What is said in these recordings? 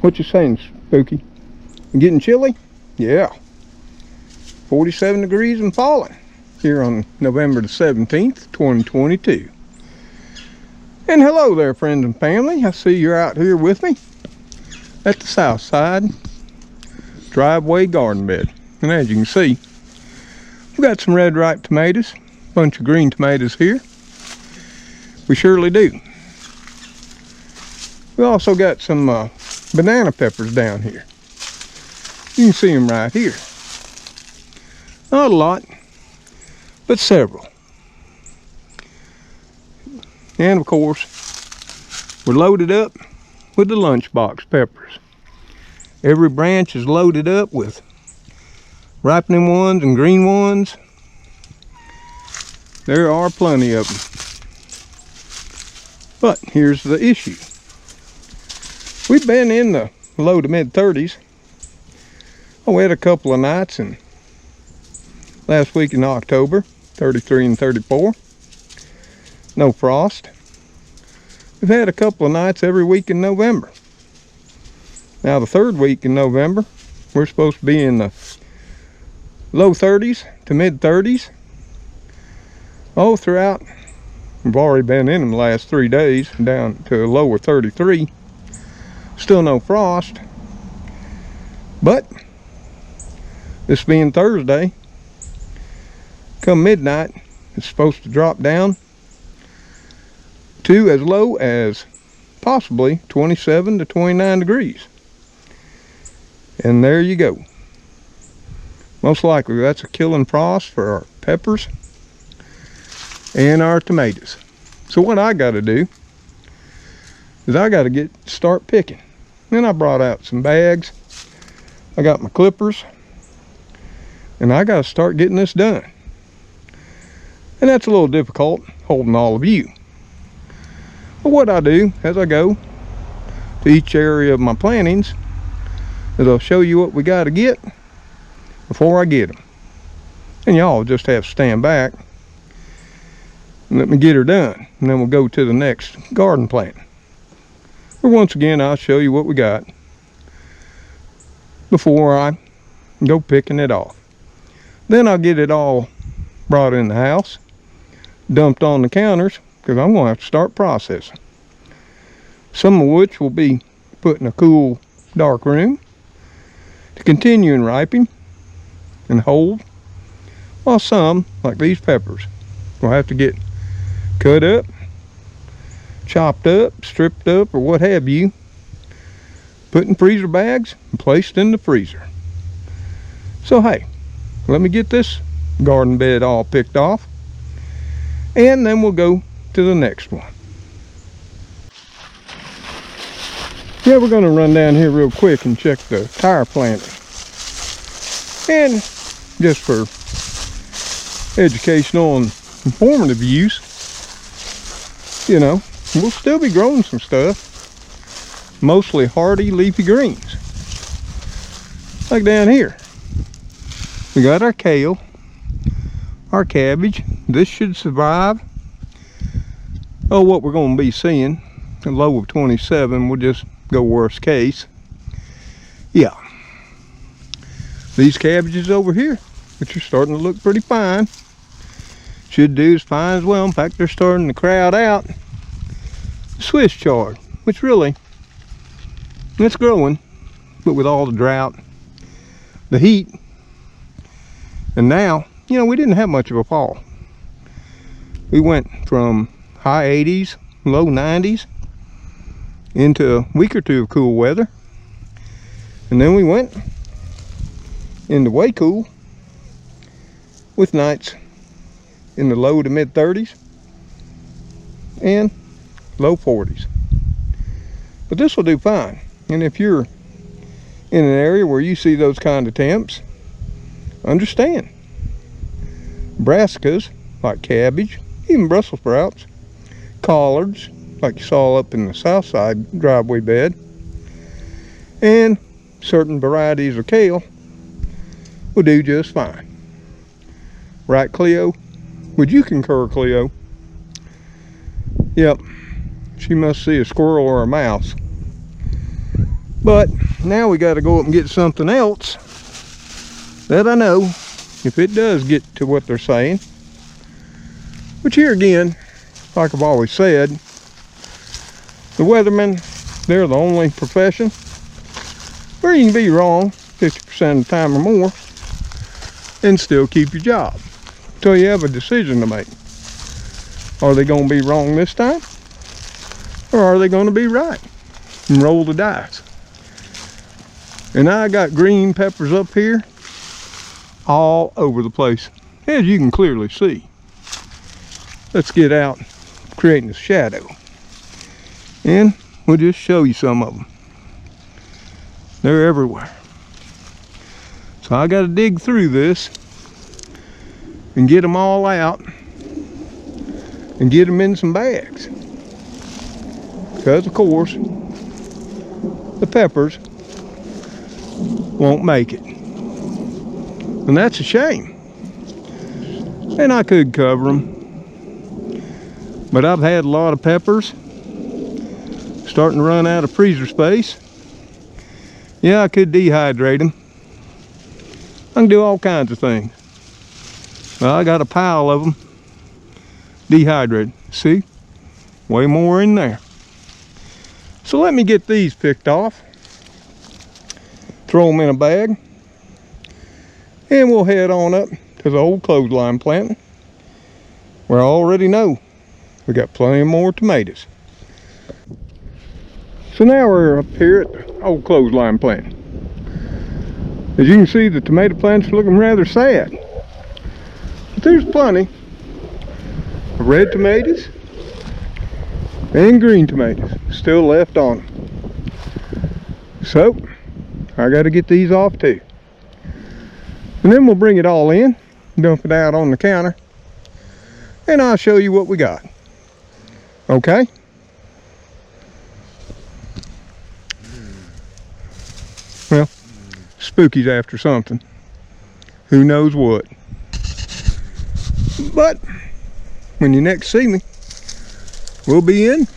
What you saying, Spooky? You getting chilly? Yeah. 47 degrees and falling here on November the 17th, 2022. And hello there, friends and family. I see you're out here with me at the south side driveway garden bed. And as you can see, we've got some red ripe tomatoes, a bunch of green tomatoes here. We surely do. We also got some banana peppers down here. You can see them right here. Not a lot, but several. And of course, we're loaded up with the lunchbox peppers. Every branch is loaded up with ripening ones and green ones. There are plenty of them. But here's the issue. We've been in the low to mid 30s. We had a couple of nights in last week in October, 33 and 34. No frost. We've had a couple of nights every week in November. Now the third week in November, we're supposed to be in the low 30s to mid 30s. Oh, throughout, we've already been in them the last 3 days, down to a lower 33. Still no frost. But this being Thursday, come midnight, it's supposed to drop down to as low as possibly 27 to 29 degrees. And there you go. Most likely that's a killing frost for our peppers and our tomatoes. So what I got to do is I got to start picking. Then I brought out some bags. I got my clippers. And I got to start getting this done. And that's a little difficult holding all of you. But what I do as I go to each area of my plantings is I'll show you what we got to get before I get them. And y'all just have to stand back and let me get her done. And then we'll go to the next garden plant. But once again, I'll show you what we got before I go picking it off. Then I'll get it all brought in the house, dumped on the counters, because I'm going to have to start processing. Some of which will be put in a cool, dark room to continue in ripening and hold, while some, like these peppers, will have to get cut up, chopped up, stripped up, or what have you, put in freezer bags and placed in the freezer. So hey, let me get this garden bed all picked off, and then we'll go to the next one. Yeah, we're going to run down here real quick and check the tire planter. And just for educational and informative use, you know, we'll still be growing some stuff, mostly hardy leafy greens. Like down here, we got our kale, our cabbage. This should survive. Oh, what we're going to be seeing, a low of 27, we'll just go worst case. Yeah. These cabbages over here, which are starting to look pretty fine, should do as fine as well. In fact, they're starting to crowd out Swiss chard, which really, it's growing, but with all the drought, the heat, and now, you know, we didn't have much of a fall. We went from high 80s, low 90s, into a week or two of cool weather. And then we went into way cool with nights in the low to mid 30s and low 40s. But this will do fine. And if you're in an area where you see those kind of temps, understand. Brassicas, like cabbage, even Brussels sprouts, collards, like you saw up in the south side driveway bed, and certain varieties of kale will do just fine. Right, Cleo? Would you concur, Cleo? Yep. She must see a squirrel or a mouse. But now we got to go up and get something else that I know, if it does get to what they're saying. Which here again, like I've always said, the weathermen, they're the only profession where you can be wrong 50% of the time or more and still keep your job until you have a decision to make. Are they going to be wrong this time, or are they going to be right? And roll the dice. And I got green peppers up here all over the place, as you can clearly see. Let's get out creating a shadow, and we'll just show you some of them. They're everywhere. So I got to dig through this and get them all out and get them in some bags, because of course the peppers won't make it, and that's a shame. And I could cover them, but I've had a lot of peppers starting to run out of freezer space. Yeah, I could dehydrate them. I can do all kinds of things. Well, I got a pile of them dehydrated. See, way more in there. So let me get these picked off, throw them in a bag, and we'll head on up to the old clothesline planting, where I already know we got plenty more tomatoes. So now we're up here at the old clothesline planting. As you can see, the tomato plants are looking rather sad, but there's plenty of red tomatoes and green tomatoes still left on them. So I got to get these off too, and then we'll bring it all in, dump it out on the counter, and I'll show you what we got. Okay? Well, Spooky's after something. Who knows what? But when you next see me, we'll be in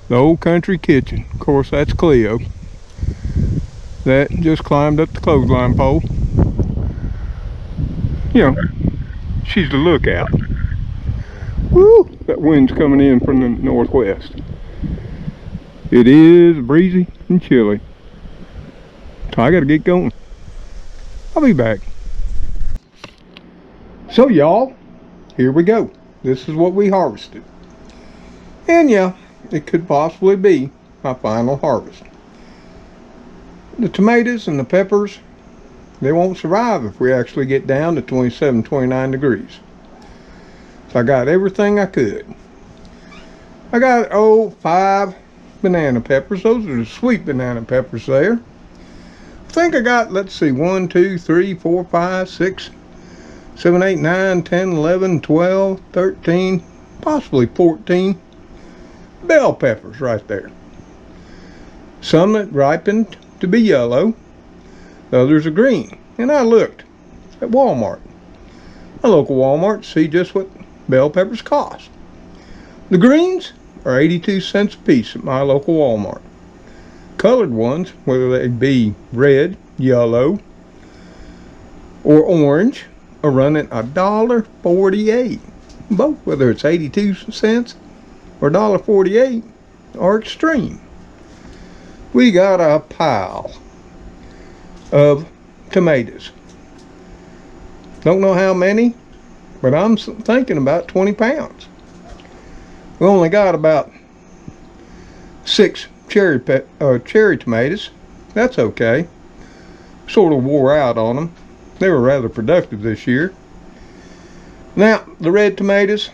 the old country kitchen. Of course, that's Cleo. That just climbed up the clothesline pole. You know, she's the lookout. Woo! That wind's coming in from the northwest. It is breezy and chilly. So I gotta get going. I'll be back. So y'all, here we go. This is what we harvested. And yeah, it could possibly be my final harvest. The tomatoes and the peppers, they won't survive if we actually get down to 27, 29 degrees. So I got everything I could. I got, 5 banana peppers. Those are the sweet banana peppers there. I think I got, let's see, 1, 2, 3, 4, 5, 6, 7, 8, 9, 10, 11, 12, 13, possibly 14 bell peppers right there. Some that ripened to be yellow, the others are green. And I looked at Walmart, a local Walmart, to see just what bell peppers cost. The greens are 82 cents a piece at my local Walmart. Colored ones, whether they be red, yellow, or orange, are running $1.48. Both, whether it's 82 cents or $1.48, are extreme. We got a pile of tomatoes. Don't know how many, but I'm thinking about 20 pounds. We only got about 6 cherry tomatoes. That's okay. Sort of wore out on them. They were rather productive this year. Now, the red tomatoes,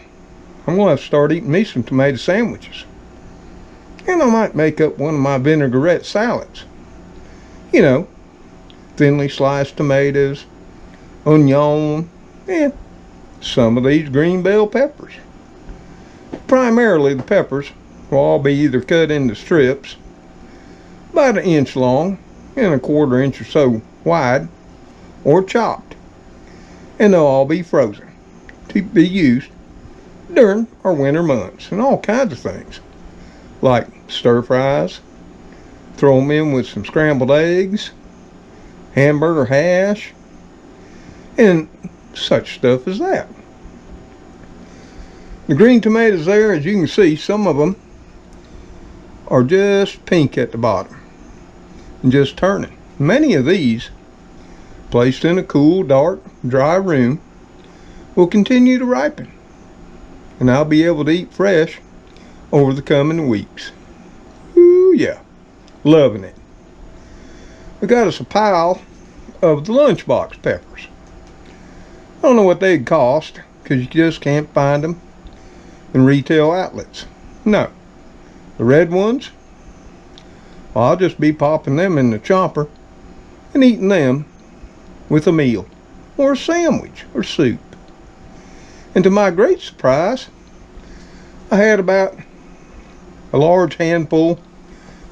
I'm going to have to start eating me some tomato sandwiches. And I might make up one of my vinaigrette salads. You know, thinly sliced tomatoes, onion, and some of these green bell peppers. Primarily the peppers will all be either cut into strips about 1 inch long and 1/4 inch or so wide, or chopped, and they'll all be frozen to be used during our winter months and all kinds of things like stir fries, Throw them in with some scrambled eggs, hamburger hash, and such stuff as that. The green tomatoes there, as you can see, some of them are just pink at the bottom and just turning. Many of these, placed in a cool, dark, dry room, will continue to ripen, and I'll be able to eat fresh over the coming weeks. Ooh yeah, loving it. We got us a pile of the lunchbox peppers. I don't know what they'd cost, because you just can't find them in retail outlets. No, the red ones, well, I'll just be popping them in the chopper and eating them with a meal or a sandwich or soup. And to my great surprise, I had about a large handful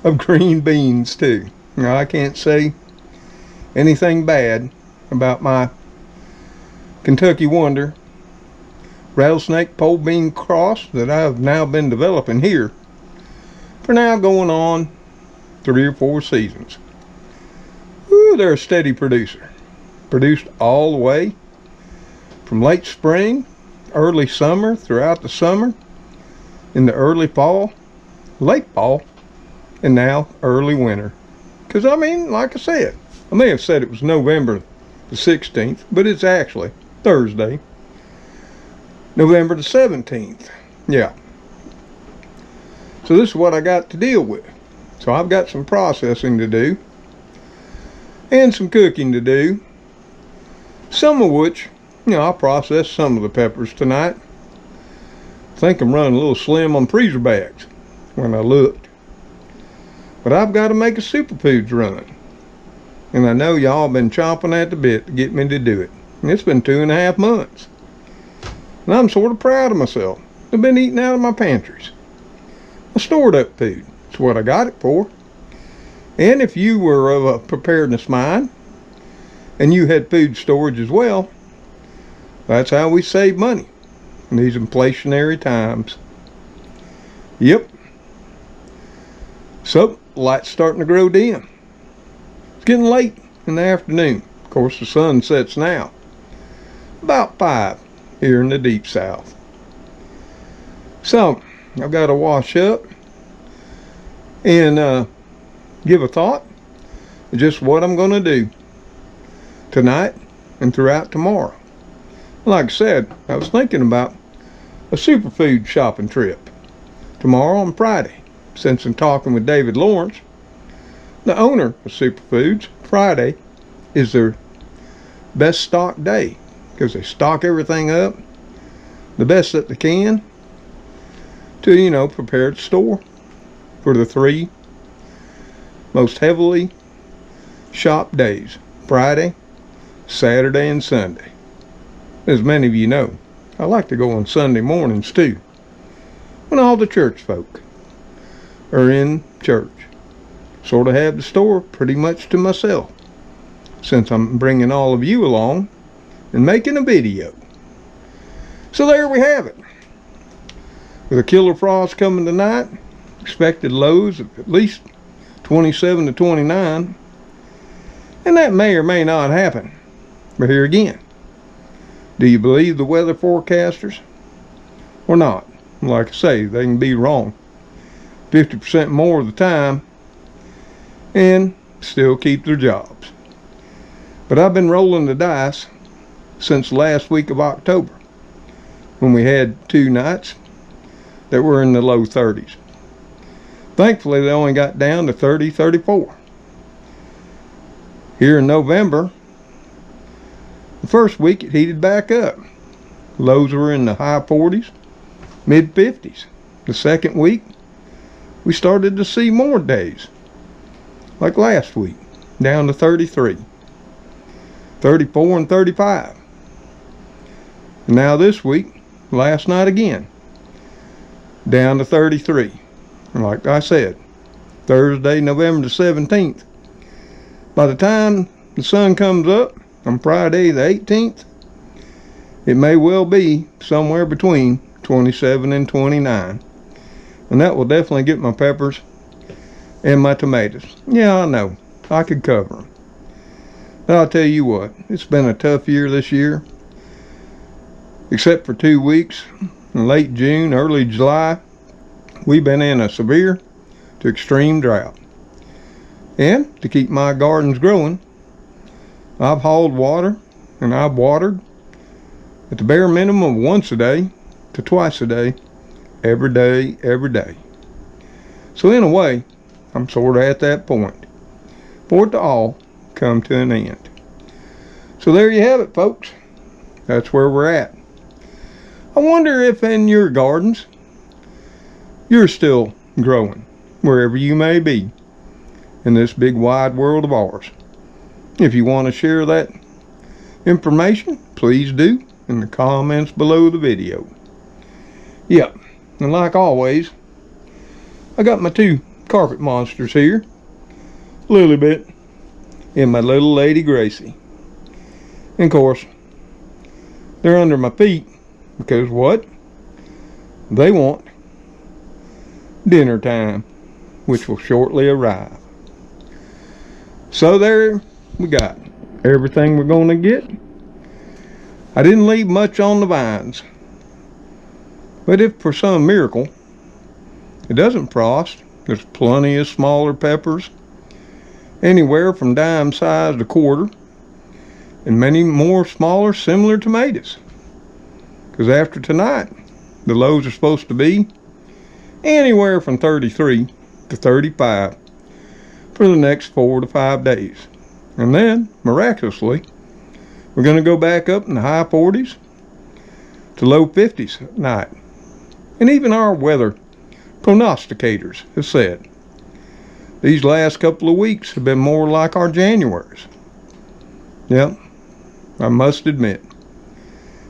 of green beans too. Now, I can't say anything bad about my Kentucky Wonder rattlesnake pole bean cross that I've now been developing here for now going on 3 or 4 seasons. Ooh, they're a steady producer. Produced all the way from late spring, early summer, throughout the summer, in the early fall, late fall, and now early winter. Because I mean, like I said, I may have said it was November the 16th, but it's actually Thursday, November the 17th. Yeah. So this is what I got to deal with. So I've got some processing to do and some cooking to do. Some of which, I'll process some of the peppers tonight. I think I'm running a little slim on freezer bags when I looked. But I've got to make a superfoods run. And I know y'all been chomping at the bit to get me to do it. And it's been 2.5 months. And I'm sort of proud of myself. I've been eating out of my pantries. I stored up food. That's what I got it for. And if you were of a preparedness mind, and you had food storage as well, that's how we save money in these inflationary times. Yep. So, light's starting to grow dim. It's getting late in the afternoon. Of course, the sun sets now. About 5 here in the deep south. So, I've got to wash up and give a thought of just what I'm going to do tonight and throughout tomorrow. Like I said, I was thinking about a superfood shopping trip tomorrow on Friday. Since I'm talking with David Lawrence, the owner of Superfoods, Friday is their best stock day because they stock everything up the best that they can to, prepare to store for the 3 most heavily shopped days, Friday, Saturday, and Sunday. As many of you know, I like to go on Sunday mornings too, when all the church folk are in church. Sort of have the store pretty much to myself, since I'm bringing all of you along and making a video. So there we have it. With a killer frost coming tonight, expected lows of at least 27 to 29, and that may or may not happen. But here again, do you believe the weather forecasters or not? Like I say, they can be wrong 50% more of the time and still keep their jobs. But I've been rolling the dice since last week of October, when we had 2 nights that were in the low 30s. Thankfully, they only got down to 30, 34. Here in November, the first week it heated back up. Lows were in the high 40s, mid 50s. The second week, we started to see more days, like last week, down to 33, 34, and 35. And now this week, last night again, down to 33. And like I said, Thursday, November the 17th. By the time the sun comes up on Friday the 18th, it may well be somewhere between 27 and 29. And that will definitely get my peppers And my tomatoes. Yeah, I know. I could cover them. But I'll tell you what, it's been a tough year this year. Except for 2 weeks, in late June, early July, we've been in a severe to extreme drought. And to keep my gardens growing, I've hauled water and I've watered at the bare minimum of once a day to twice a day, every day, every day. So in a way, I'm sort of at that point for it to all come to an end. So there you have it, folks. That's where we're at. I wonder if in your gardens you're still growing, wherever you may be in this big wide world of ours. If you want to share that information, please do in the comments below the video. Yep, and like always, I got my two carpet monsters here, Lilybit and my little lady Gracie. And of course, they're under my feet because what? They want dinner time, which will shortly arrive. So there we got everything we're going to get. I didn't leave much on the vines, but if for some miracle it doesn't frost, there's plenty of smaller peppers, anywhere from dime size to quarter, and many more smaller similar tomatoes. Because after tonight, the lows are supposed to be anywhere from 33 to 35 for the next 4 to 5 days. And then, miraculously, we're going to go back up in the high 40s to low 50s at night. And even our weather prognosticators have said these last couple of weeks have been more like our Januaries. Yep, I must admit,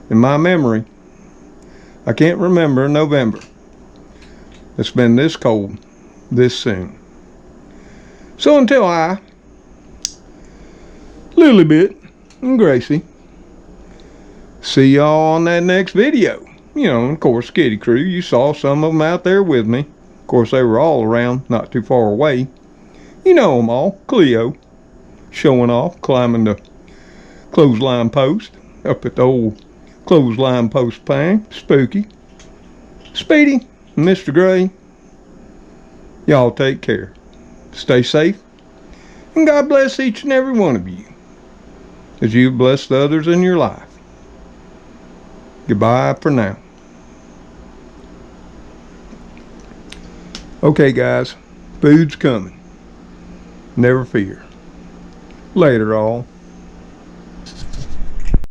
in my memory, I can't remember a November that's been this cold this soon. So until I, Lilybit, and Gracie see y'all on that next video. You know, of course, Kitty Crew, you saw some of them out there with me. Of course, they were all around, not too far away. You know them all. Cleo, showing off, climbing the clothesline post up at the old clothesline post pang. Spooky, Speedy, and Mr. Gray. Y'all take care. Stay safe. And God bless each and every one of you as you've blessed others in your life. Goodbye for now. Okay, guys. Food's coming. Never fear. Later, all.